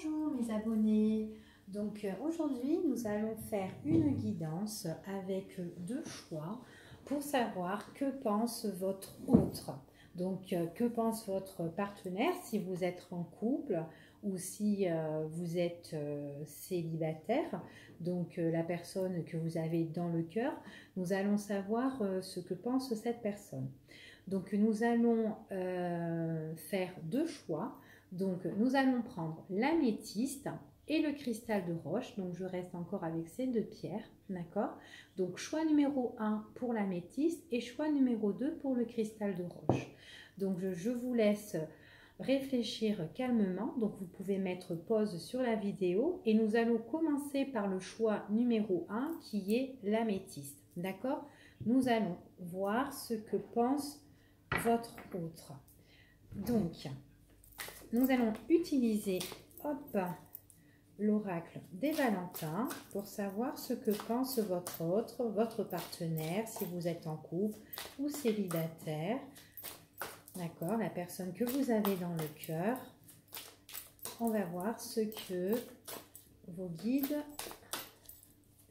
Bonjour mes abonnés, donc aujourd'hui nous allons faire une guidance avec deux choix pour savoir que pense votre autre. Donc que pense votre partenaire si vous êtes en couple ou si vous êtes célibataire, donc la personne que vous avez dans le cœur. Nous allons savoir ce que pense cette personne. Donc nous allons faire deux choix. Donc nous allons prendre l'améthyste et le cristal de roche. Donc je reste encore avec ces deux pierres, d'accord? Donc choix numéro 1 pour l'améthyste et choix numéro 2 pour le cristal de roche. Donc je vous laisse réfléchir calmement. Donc vous pouvez mettre pause sur la vidéo et nous allons commencer par le choix numéro 1 qui est l'améthyste, d'accord? Nous allons voir ce que pense votre autre. Donc nous allons utiliser l'oracle des Valentins pour savoir ce que pense votre autre, votre partenaire, si vous êtes en couple ou célibataire. D'accord, la personne que vous avez dans le cœur. On va voir ce que vos guides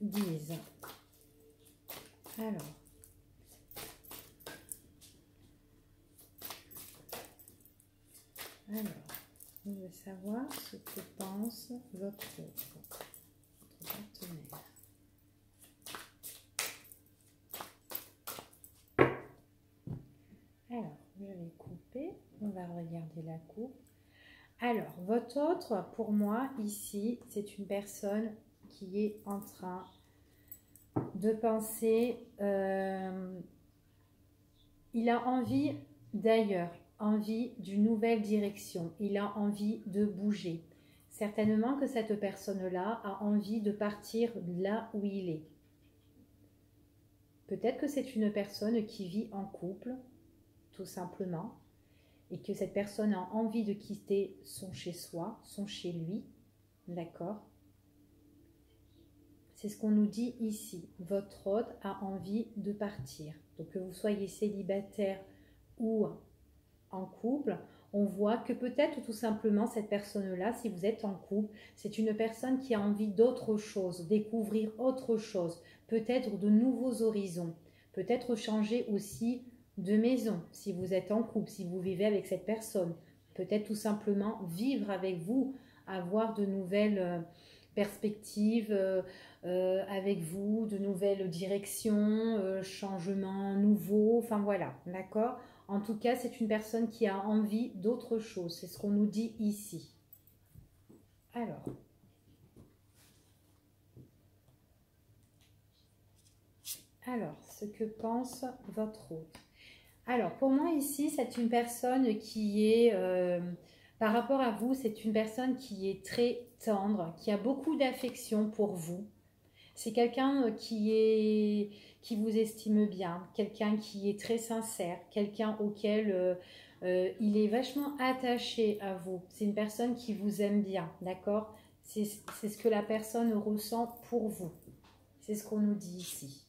disent. Alors, on veut savoir ce que pense votre partenaire. Alors, je vais couper. On va regarder la coupe. Alors, votre autre, pour moi, ici, c'est une personne qui est en train de penser. Il a envie d'ailleurs. Envie d'une nouvelle direction, il a envie de bouger. Certainement que cette personne-là a envie de partir là où il est. Peut-être que c'est une personne qui vit en couple, tout simplement, et que cette personne a envie de quitter son chez-soi, son chez-lui, d'accord? C'est ce qu'on nous dit ici. Votre hôte a envie de partir. Donc que vous soyez célibataire ou en couple, on voit que peut-être tout simplement cette personne-là, si vous êtes en couple, c'est une personne qui a envie d'autre chose, découvrir autre chose, peut-être de nouveaux horizons, peut-être changer aussi de maison si vous êtes en couple, si vous vivez avec cette personne, peut-être tout simplement vivre avec vous, avoir de nouvelles perspectives avec vous, de nouvelles directions, changements nouveaux, enfin voilà, d'accord? En tout cas, c'est une personne qui a envie d'autre chose. C'est ce qu'on nous dit ici. Alors, ce que pense votre autre. Alors, pour moi ici, c'est une personne qui est, par rapport à vous, c'est une personne qui est très tendre, qui a beaucoup d'affection pour vous. C'est quelqu'un qui vous estime bien, quelqu'un qui est très sincère, quelqu'un auquel il est vachement attaché à vous. C'est une personne qui vous aime bien, d'accord? C'est ce que la personne ressent pour vous. C'est ce qu'on nous dit ici.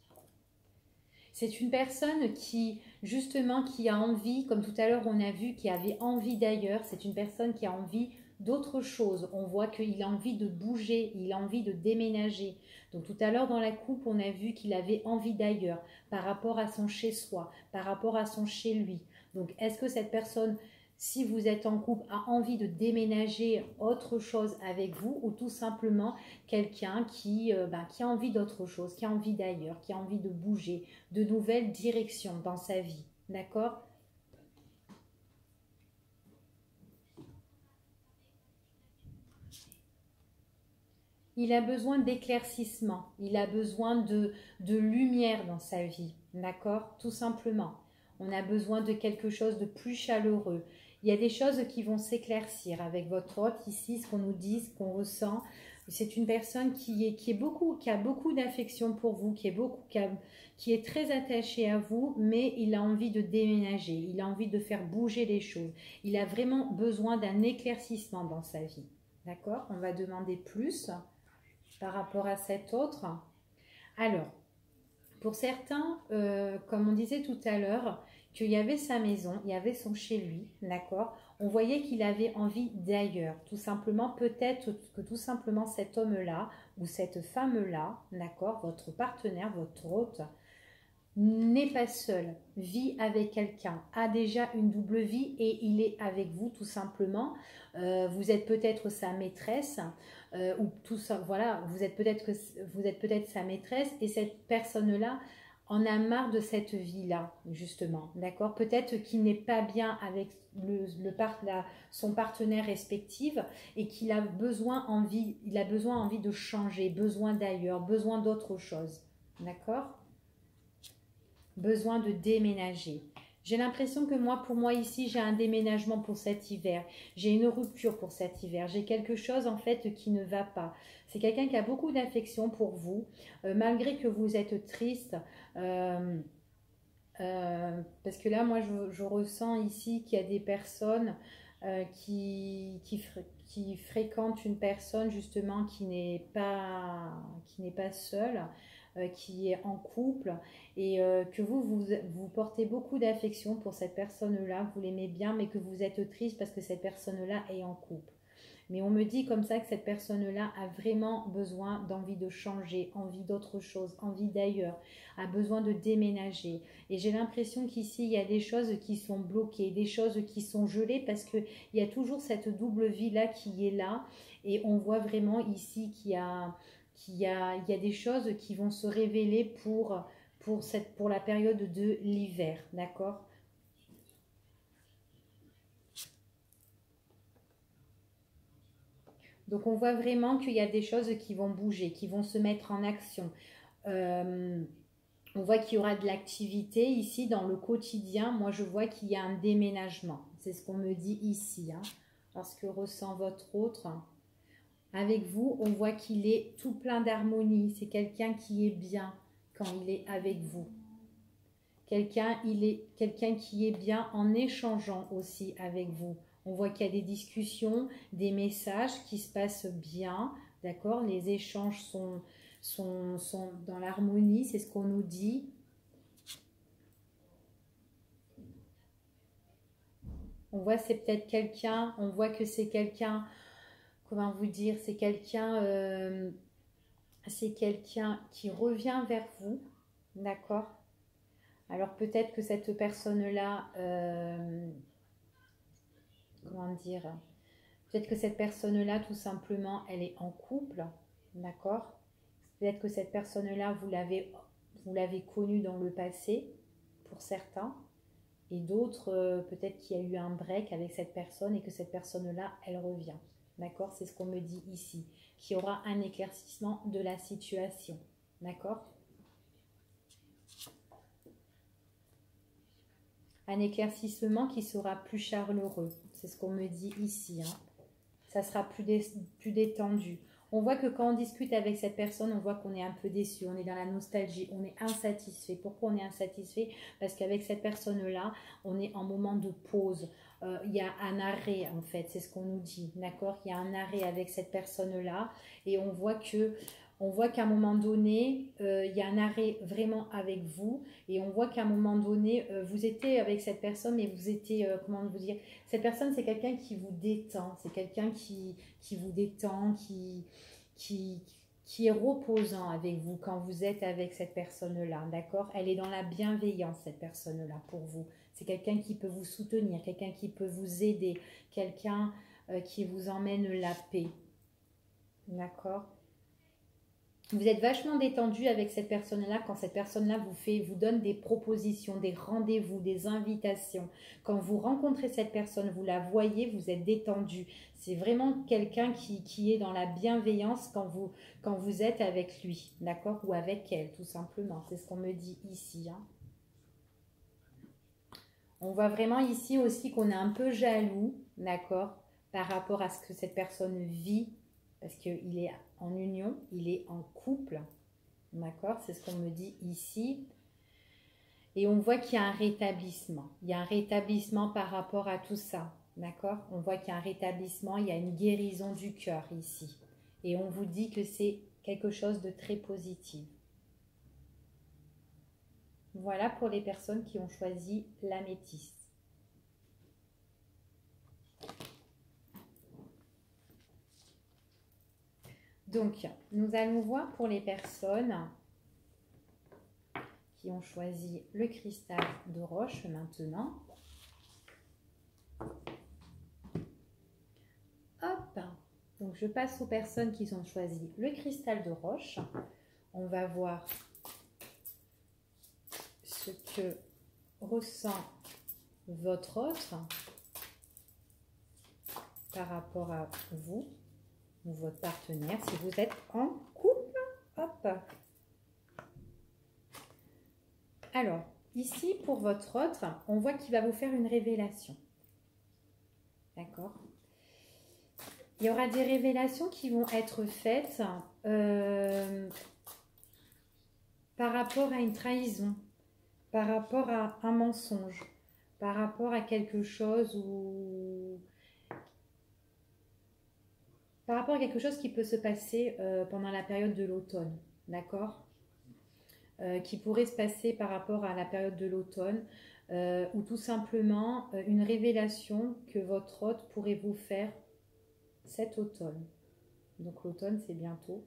C'est une personne qui, justement, qui a envie, comme tout à l'heure on a vu, qui avait envie d'ailleurs. C'est une personne qui a envie d'autre chose. On voit qu'il a envie de bouger, il a envie de déménager. Donc tout à l'heure dans la coupe, on a vu qu'il avait envie d'ailleurs par rapport à son chez-soi, par rapport à son chez-lui. Donc est-ce que cette personne, si vous êtes en couple, a envie de déménager autre chose avec vous ou tout simplement quelqu'un qui a envie d'autre chose, qui a envie d'ailleurs, qui a envie de bouger, de nouvelles directions dans sa vie, d'accord ? Il a besoin d'éclaircissement, il a besoin de lumière dans sa vie, d'accord? Tout simplement. On a besoin de quelque chose de plus chaleureux. Il y a des choses qui vont s'éclaircir avec votre hôte ici, ce qu'on nous dit, ce qu'on ressent. C'est une personne qui a beaucoup d'affection pour vous, qui est très attachée à vous, mais il a envie de déménager, il a envie de faire bouger les choses. Il a vraiment besoin d'un éclaircissement dans sa vie, d'accord? On va demander plus par rapport à cet autre. Alors, pour certains, comme on disait tout à l'heure, qu'il y avait sa maison, il y avait son chez lui, d'accord? on voyait qu'il avait envie d'ailleurs. Tout simplement, peut-être que tout simplement cet homme-là ou cette femme-là, d'accord, votre partenaire, votre hôte, n'est pas seul, vit avec quelqu'un, a déjà une double vie et il est avec vous tout simplement. Vous êtes peut-être sa maîtresse ou tout ça, voilà, vous êtes peut-être sa maîtresse et cette personne-là en a marre de cette vie-là, justement, d'accord? Peut-être qu'il n'est pas bien avec son partenaire respectif et qu'il a il a besoin envie de changer, besoin d'ailleurs, besoin d'autre chose, d'accord? Besoin de déménager. J'ai l'impression que pour moi ici, j'ai un déménagement pour cet hiver. J'ai une rupture pour cet hiver. J'ai quelque chose en fait qui ne va pas. C'est quelqu'un qui a beaucoup d'affection pour vous, malgré que vous êtes triste. Parce que là, moi, je ressens ici qu'il y a des personnes qui fréquentent une personne justement qui n'est pas seule, qui est en couple et que vous portez beaucoup d'affection pour cette personne-là, vous l'aimez bien, mais que vous êtes triste parce que cette personne-là est en couple. Mais on me dit comme ça que cette personne-là a vraiment besoin d'envie de changer, envie d'autre chose, envie d'ailleurs, a besoin de déménager. Et j'ai l'impression qu'ici, il y a des choses qui sont bloquées, des choses qui sont gelées parce qu'il y a toujours cette double vie-là qui est là. Et on voit vraiment ici qu'il y a des choses qui vont se révéler pour la période de l'hiver, d'accord ? Donc on voit vraiment qu'il y a des choses qui vont bouger, qui vont se mettre en action. Euh, on voit qu'il y aura de l'activité ici dans le quotidien. Moi je vois qu'il y a un déménagement. C'est ce qu'on me dit ici. Hein. Parce que ressent votre autre. Avec vous, on voit qu'il est tout plein d'harmonie. C'est quelqu'un qui est bien quand il est avec vous. Il est quelqu'un qui est bien en échangeant aussi avec vous. On voit qu'il y a des discussions, des messages qui se passent bien, d'accord? Les échanges sont dans l'harmonie, c'est ce qu'on nous dit. On voit c'est peut-être quelqu'un, on voit que c'est quelqu'un, comment vous dire, c'est quelqu'un qui revient vers vous, d'accord? Alors peut-être que cette personne-là, comment dire, peut-être que cette personne-là, tout simplement, elle est en couple, d'accord? Peut-être que cette personne-là, vous l'avez connue dans le passé, pour certains, et d'autres, peut-être qu'il y a eu un break avec cette personne et que cette personne-là, elle revient, d'accord? C'est ce qu'on me dit ici, qu'il y aura un éclaircissement de la situation, d'accord? Un éclaircissement qui sera plus chaleureux, c'est ce qu'on me dit ici, hein. Ça sera plus détendu. On voit que quand on discute avec cette personne, on voit qu'on est un peu déçu, on est dans la nostalgie, on est insatisfait. Pourquoi on est insatisfait? Parce qu'avec cette personne-là, on est en moment de pause. Il y a un arrêt en fait, c'est ce qu'on nous dit, d'accord? Il y a un arrêt avec cette personne-là et on voit qu'à un moment donné, il y a un arrêt vraiment avec vous et on voit qu'à un moment donné, vous étiez avec cette personne mais vous étiez, comment vous dire, cette personne c'est quelqu'un qui vous détend, c'est quelqu'un qui vous détend, qui, qui est reposant avec vous quand vous êtes avec cette personne-là, d'accord? Elle est dans la bienveillance, cette personne-là, pour vous. C'est quelqu'un qui peut vous soutenir, quelqu'un qui peut vous aider, quelqu'un qui vous emmène la paix, d'accord? Vous êtes vachement détendu avec cette personne-là quand cette personne-là vous donne des propositions, des rendez-vous, des invitations. Quand vous rencontrez cette personne, vous la voyez, vous êtes détendu. C'est vraiment quelqu'un qui est dans la bienveillance quand vous êtes avec lui, d'accord? Ou avec elle, tout simplement. C'est ce qu'on me dit ici. Hein. On voit vraiment ici aussi qu'on est un peu jaloux, d'accord? Par rapport à ce que cette personne vit, parce qu'il est en union, il est en couple, d'accord? C'est ce qu'on me dit ici. Et on voit qu'il y a un rétablissement. Il y a un rétablissement par rapport à tout ça, d'accord? On voit qu'il y a un rétablissement, il y a une guérison du cœur ici. Et on vous dit que c'est quelque chose de très positif. Voilà pour les personnes qui ont choisi l'améthyste. Donc, nous allons voir pour les personnes qui ont choisi le cristal de roche maintenant. Hop! Donc, je passe aux personnes qui ont choisi le cristal de roche. On va voir ce que ressent votre autre par rapport à vous ou votre partenaire si vous êtes en couple. Hop! Alors, ici, pour votre autre, on voit qu'il va vous faire une révélation. D'accord? Il y aura des révélations qui vont être faites par rapport à une trahison, par rapport à un mensonge, par rapport à quelque chose ou par rapport à quelque chose qui peut se passer pendant la période de l'automne, d'accord? Qui pourrait se passer par rapport à la période de l'automne ou tout simplement une révélation que votre hôte pourrait vous faire cet automne. Donc l'automne, c'est bientôt.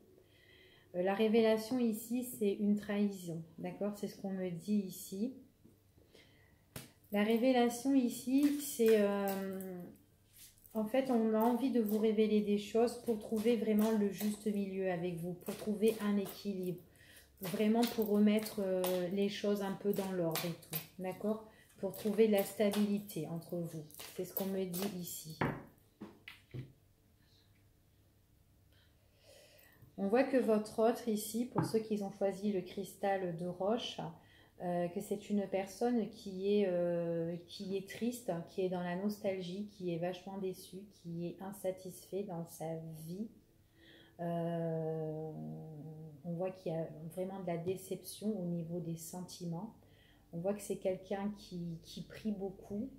La révélation ici, c'est une trahison, d'accord? C'est ce qu'on me dit ici. La révélation ici, c'est... en fait, on a envie de vous révéler des choses pour trouver vraiment le juste milieu avec vous, pour trouver un équilibre, vraiment pour remettre les choses un peu dans l'ordre et tout, d'accord? Pour trouver de la stabilité entre vous. C'est ce qu'on me dit ici. On voit que votre autre ici, pour ceux qui ont choisi le cristal de roche, que c'est une personne qui est triste, qui est dans la nostalgie, qui est vachement déçue, qui est insatisfait dans sa vie. On voit qu'il y a vraiment de la déception au niveau des sentiments. On voit que c'est quelqu'un qui prie beaucoup,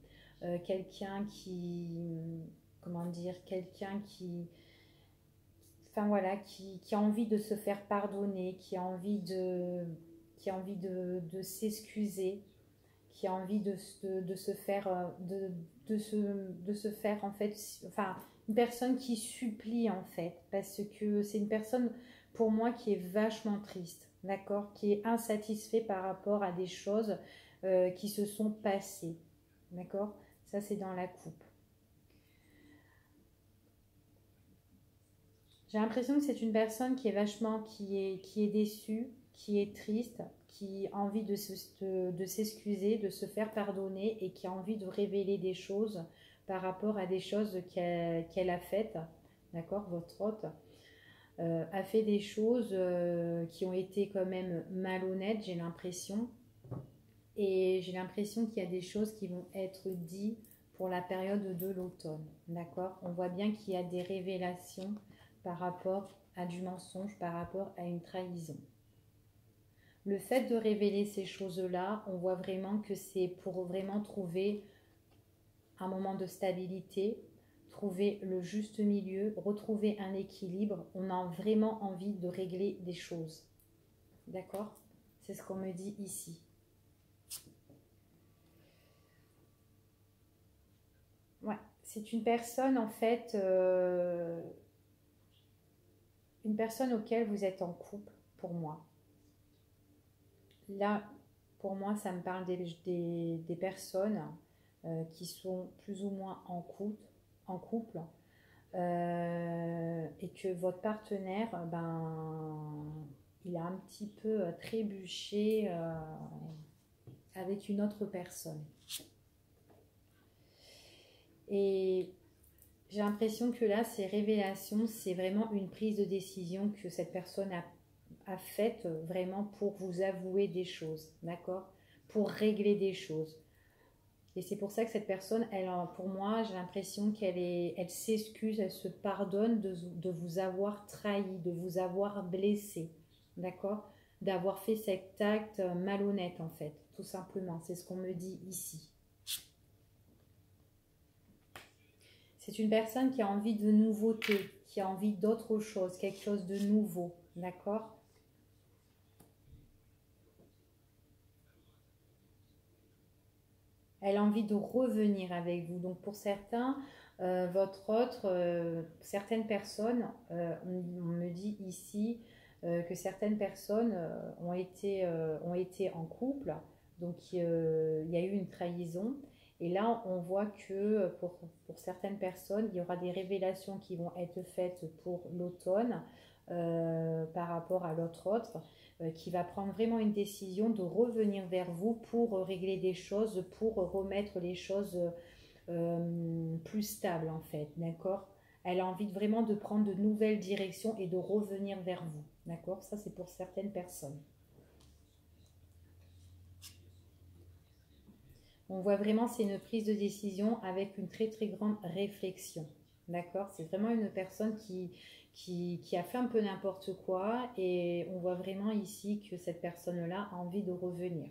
quelqu'un comment dire, quelqu'un enfin voilà, qui a envie de se faire pardonner, qui a envie de s'excuser, qui a envie de se faire, de se faire en fait, enfin, une personne qui supplie en fait, parce que c'est une personne pour moi qui est vachement triste, d'accord, qui est insatisfait par rapport à des choses qui se sont passées, d'accord, ça c'est dans la coupe. J'ai l'impression que c'est une personne qui est vachement, qui est déçue, qui est triste, qui a envie de s'excuser, de se faire pardonner et qui a envie de révéler des choses par rapport à des choses qu'elle a faites. D'accord? Votre hôte a fait des choses qui ont été quand même malhonnêtes, j'ai l'impression. Et j'ai l'impression qu'il y a des choses qui vont être dites pour la période de l'automne. D'accord? On voit bien qu'il y a des révélations par rapport à du mensonge, par rapport à une trahison. Le fait de révéler ces choses-là, on voit vraiment que c'est pour vraiment trouver un moment de stabilité, trouver le juste milieu, retrouver un équilibre. On a vraiment envie de régler des choses. D'accord? C'est ce qu'on me dit ici. Ouais, c'est une personne en fait... une personne auquel vous êtes en couple, pour moi. Là, pour moi, ça me parle des personnes qui sont plus ou moins en couple et que votre partenaire, il a un petit peu trébuché avec une autre personne. Et j'ai l'impression que là, ces révélations, c'est vraiment une prise de décision que cette personne a faite vraiment pour vous avouer des choses, d'accord? Pour régler des choses. Et c'est pour ça que cette personne, elle, pour moi, j'ai l'impression elle s'excuse, elle se pardonne de vous avoir trahi, de vous avoir blessé, d'accord? D'avoir fait cet acte malhonnête, en fait, tout simplement. C'est ce qu'on me dit ici. C'est une personne qui a envie de nouveauté, qui a envie d'autre chose, quelque chose de nouveau, d'accord? Elle a envie de revenir avec vous. Donc pour certains, Votre autre, certaines personnes, on me dit ici que certaines personnes ont été en couple, donc il y a eu une trahison. Et là, on voit que pour certaines personnes, il y aura des révélations qui vont être faites pour l'automne par rapport à l'autre autre, qui va prendre vraiment une décision de revenir vers vous pour régler des choses, pour remettre les choses plus stables en fait, d'accord? Elle a envie vraiment de prendre de nouvelles directions et de revenir vers vous, d'accord? Ça, c'est pour certaines personnes. On voit vraiment c'est une prise de décision avec une très très grande réflexion. D'accord? C'est vraiment une personne qui a fait un peu n'importe quoi et on voit vraiment ici que cette personne-là a envie de revenir.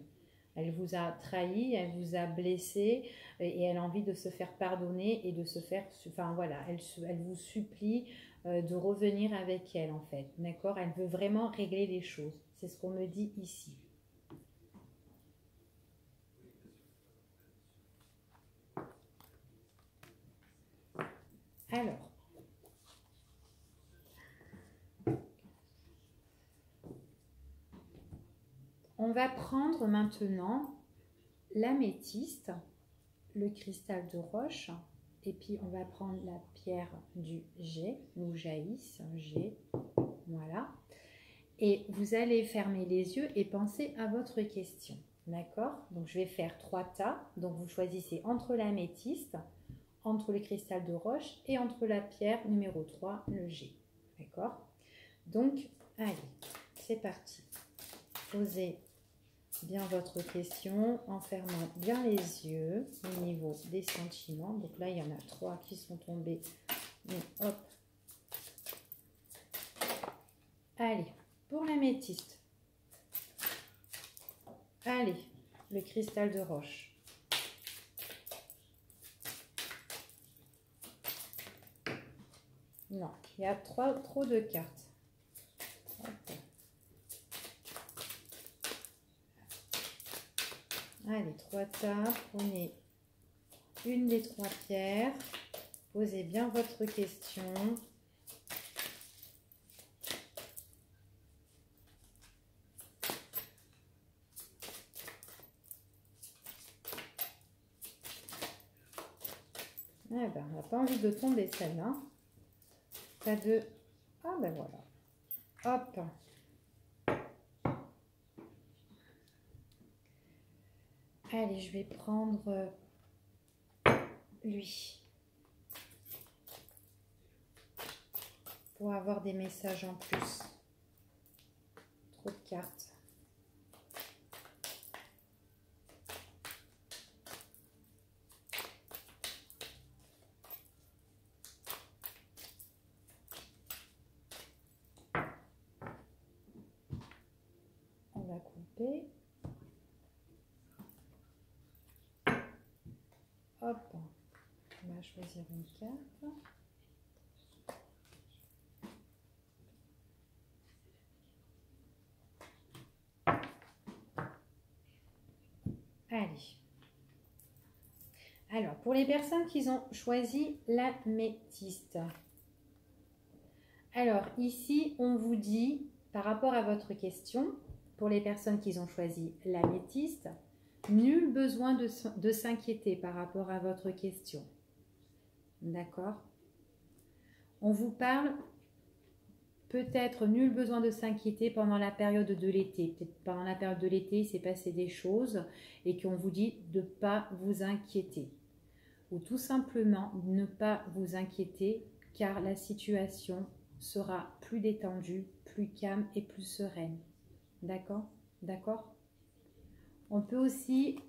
Elle vous a trahi, elle vous a blessé et elle a envie de se faire pardonner et de se faire... Enfin voilà, elle vous supplie de revenir avec elle en fait. D'accord? Elle veut vraiment régler les choses. C'est ce qu'on me dit ici. Alors, on va prendre maintenant l'améthyste, le cristal de roche, et puis on va prendre la pierre du jet, ou jaïs, jet, voilà. Et vous allez fermer les yeux et penser à votre question, d'accord? Donc je vais faire 3 tas, donc vous choisissez entre l'améthyste, entre le cristal de roche et entre la pierre numéro 3, le jet, d'accord? Donc, allez, c'est parti. Posez bien votre question en fermant bien les yeux au niveau des sentiments. Donc là, il y en a 3 qui sont tombés. Donc, hop. Allez, pour l'améthyste. Allez, le cristal de roche. Non, il y a trop de cartes. Hop. Allez, 3 tas, prenez une des 3 pierres, posez bien votre question. Ah ben, on n'a pas envie de tomber celle-là. Pas de... Ah ben voilà. Hop. Allez, je vais prendre lui. Pour avoir des messages en plus. Trop de cartes. On va couper. Hop. On va choisir une carte. Allez. Alors, pour les personnes qui ont choisi l'améthyste. Alors, ici, on vous dit, par rapport à votre question, pour les personnes qui ont choisi l'améthyste, nul besoin de s'inquiéter par rapport à votre question. D'accord? On vous parle, peut-être nul besoin de s'inquiéter pendant la période de l'été. Peut-être pendant la période de l'été, il s'est passé des choses et qu'on vous dit de ne pas vous inquiéter. Ou tout simplement ne pas vous inquiéter car la situation sera plus détendue, plus calme et plus sereine. D'accord? D'accord? On peut aussi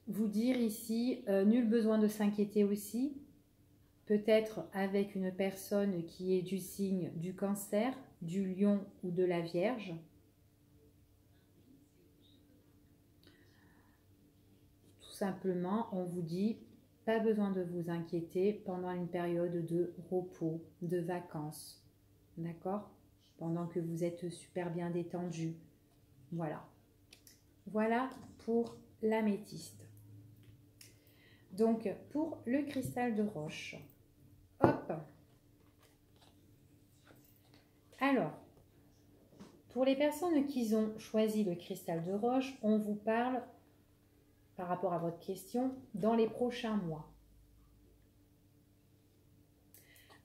vous dire ici, nul besoin de s'inquiéter aussi, peut-être avec une personne qui est du signe du Cancer, du Lion ou de la Vierge. Tout simplement, on vous dit, pas besoin de vous inquiéter pendant une période de repos, de vacances. D'accord? Pendant que vous êtes super bien détendu. Voilà. Voilà pour l'améthyste. Donc, pour le cristal de roche. Hop. Alors, pour les personnes qui ont choisi le cristal de roche, on vous parle, par rapport à votre question, dans les prochains mois.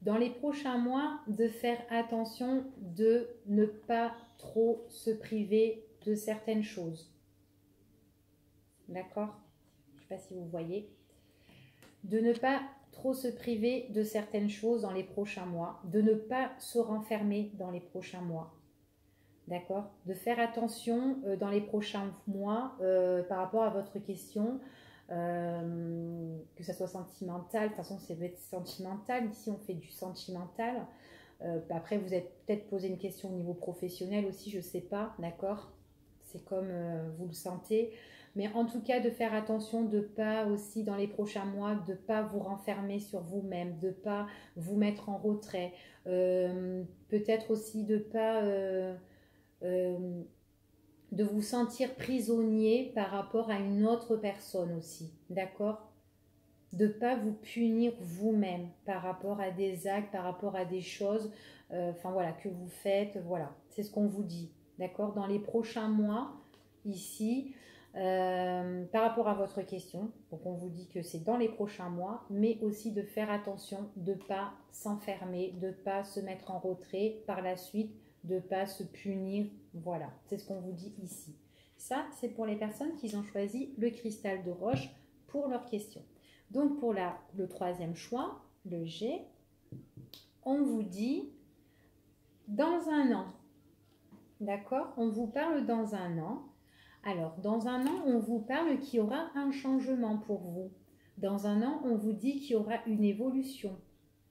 Dans les prochains mois, de faire attention de ne pas trop se priver de certaines choses. D'accord? Je ne sais pas si vous voyez. De ne pas trop se priver de certaines choses dans les prochains mois. De ne pas se renfermer dans les prochains mois. D'accord? De faire attention dans les prochains mois par rapport à votre question. Que ça soit sentimental, de toute façon ça doit être sentimental, ici on fait du sentimental, après vous êtes peut-être posé une question au niveau professionnel aussi, je sais pas, d'accord, c'est comme vous le sentez, mais en tout cas de faire attention de pas aussi dans les prochains mois, de pas vous renfermer sur vous-même, de pas vous mettre en retrait, peut-être aussi de pas de vous sentir prisonnier par rapport à une autre personne aussi, d'accord? De ne pas vous punir vous-même par rapport à des actes, par rapport à des choses, enfin voilà, que vous faites, voilà, c'est ce qu'on vous dit, d'accord? Dans les prochains mois, ici, par rapport à votre question, donc on vous dit que c'est dans les prochains mois, mais aussi de faire attention, de ne pas s'enfermer, de ne pas se mettre en retrait par la suite, de ne pas se punir, voilà, c'est ce qu'on vous dit ici. Ça, c'est pour les personnes qui ont choisi le cristal de roche pour leur question. Donc pour le troisième choix, le G, on vous dit dans un an, d'accord? On vous parle dans un an. Alors, dans un an, on vous parle qu'il y aura un changement pour vous. Dans un an, on vous dit qu'il y aura une évolution,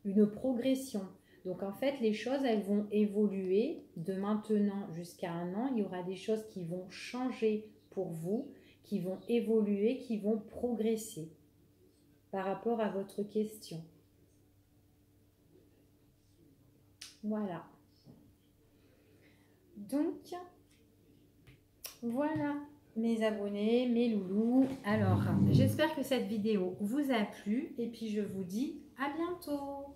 une progression. Donc, en fait, les choses, elles vont évoluer de maintenant jusqu'à un an. Il y aura des choses qui vont changer pour vous, qui vont évoluer, qui vont progresser par rapport à votre question. Voilà. Donc, voilà mes abonnés, mes loulous. Alors, j'espère que cette vidéo vous a plu et puis je vous dis à bientôt.